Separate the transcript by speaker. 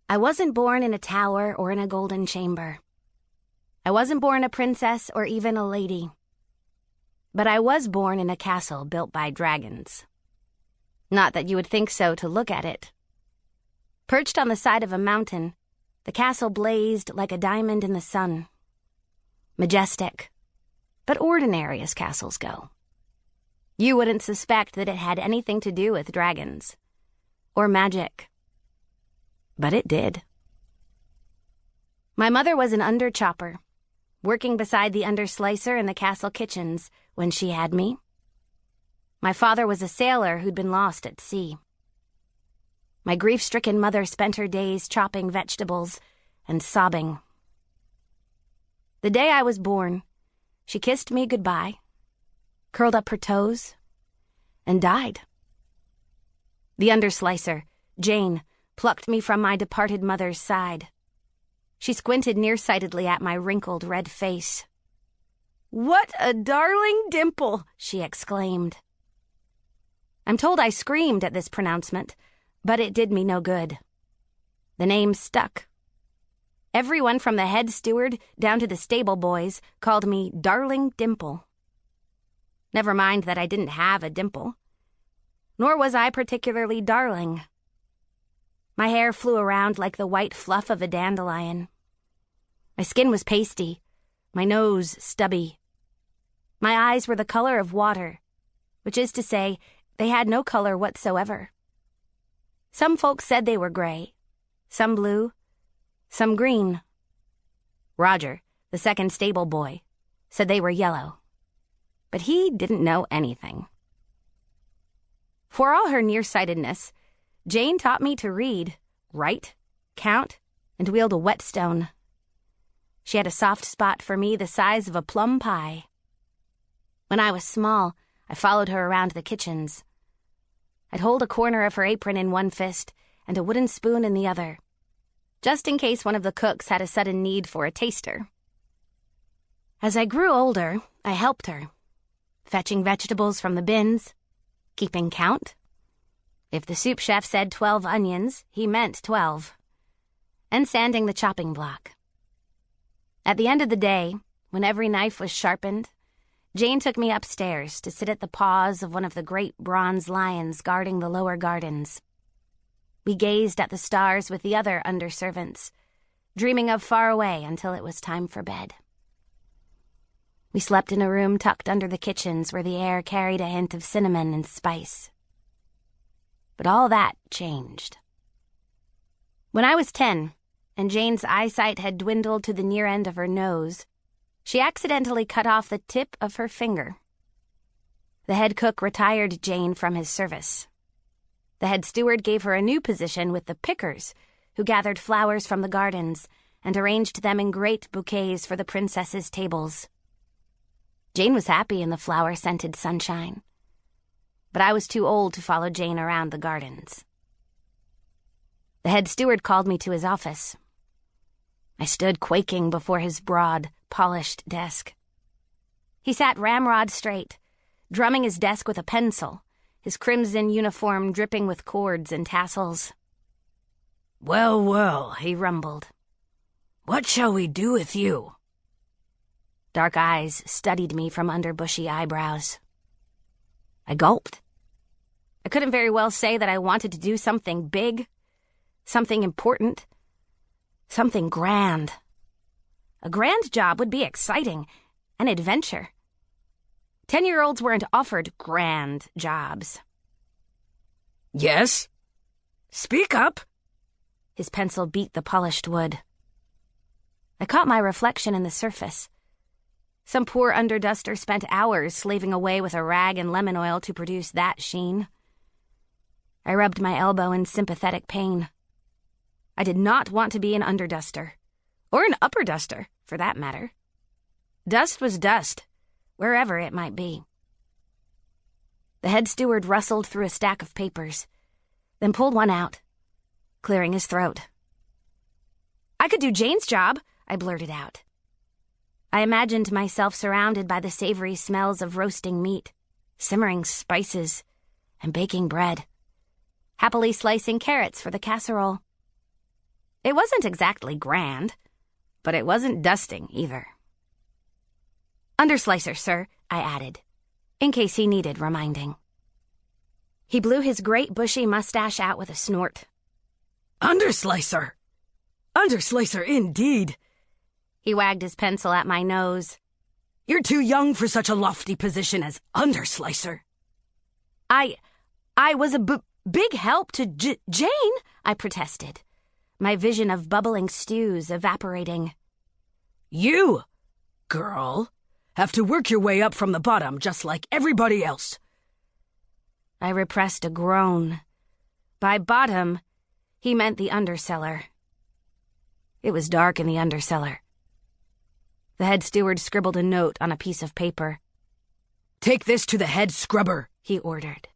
Speaker 1: I wasn't born in a tower or in a golden chamber. I wasn't born a princess or even a lady. But I was born in a castle built by dragons. Not that you would think so to look at it. Perched on the side of a mountain, the castle blazed like a diamond in the sun. Majestic, but ordinary as castles go. You wouldn't suspect that it had anything to do with dragons or magic. But it did. My mother was an underchopper, working beside the underslicer in the castle kitchens when she had me. My father was a sailor who'd been lost at sea. My grief-stricken mother spent her days chopping vegetables and sobbing. The day I was born, she kissed me goodbye, curled up her toes, and died. The underslicer, Jane, plucked me from my departed mother's side. She squinted nearsightedly at my wrinkled red face. "What a darling dimple!" she exclaimed. I'm told I screamed at this pronouncement, but it did me no good. The name stuck. Everyone from the head steward down to the stable boys called me Darling Dimple. Never mind that I didn't have a dimple. Nor was I particularly darling. My hair flew around like the white fluff of a dandelion. My skin was pasty, my nose stubby. My eyes were the color of water, which is to say, they had no color whatsoever. Some folks said they were gray, some blue, some green. Roger, the second stable boy, said they were yellow, but he didn't know anything. For all her nearsightedness, Jane taught me to read, write, count, and wield a whetstone. She had a soft spot for me the size of a plum pie. When I was small, I followed her around the kitchens. I'd hold a corner of her apron in one fist and a wooden spoon in the other, just in case one of the cooks had a sudden need for a taster. As I grew older, I helped her, fetching vegetables from the bins, keeping count. If the soup chef said 12 onions, he meant 12, and sanding the chopping block. At the end of the day, when every knife was sharpened, Jane took me upstairs to sit at the paws of one of the great bronze lions guarding the lower gardens. We gazed at the stars with the other underservants, dreaming of far away until it was time for bed. We slept in a room tucked under the kitchens where the air carried a hint of cinnamon and spice. But all that changed. When I was 10, and Jane's eyesight had dwindled to the near end of her nose, she accidentally cut off the tip of her finger. The head cook retired Jane from his service. The head steward gave her a new position with the pickers, who gathered flowers from the gardens and arranged them in great bouquets for the princesses' tables. Jane was happy in the flower-scented sunshine, but I was too old to follow Jane around the gardens. The head steward called me to his office. I stood quaking before his broad, polished desk. He sat ramrod straight, drumming his desk with a pencil, his crimson uniform dripping with cords and tassels. "Well, well," he rumbled. "What shall we do with you?" Dark eyes studied me from under bushy eyebrows. I gulped. I couldn't very well say that I wanted to do something big, something important, something grand. A grand job would be exciting, an adventure. 10-year-olds weren't offered grand jobs. "Yes? Speak up!" His pencil beat the polished wood. I caught my reflection in the surface. Some poor underduster spent hours slaving away with a rag and lemon oil to produce that sheen. I rubbed my elbow in sympathetic pain. I did not want to be an underduster, or an upperduster, for that matter. Dust was dust, wherever it might be. The head steward rustled through a stack of papers, then pulled one out, clearing his throat. "I could do Jane's job," I blurted out. I imagined myself surrounded by the savory smells of roasting meat, simmering spices, and baking bread, happily slicing carrots for the casserole. It wasn't exactly grand, but it wasn't dusting either. "Underslicer, sir," I added, in case he needed reminding. He blew his great bushy mustache out with a snort.
Speaker 2: "Underslicer! Underslicer indeed!"
Speaker 1: He wagged his pencil at my nose.
Speaker 2: "You're too young for such a lofty position as Underslicer."
Speaker 1: I was a big help to Jane," I protested, my vision of bubbling stews evaporating.
Speaker 2: "You, girl, have to work your way up from the bottom just like everybody else."
Speaker 1: I repressed a groan. By bottom, he meant the undercellar. It was dark in the undercellar. The head steward scribbled a note on a piece of paper.
Speaker 2: "Take this to the head scrubber,"
Speaker 1: he ordered.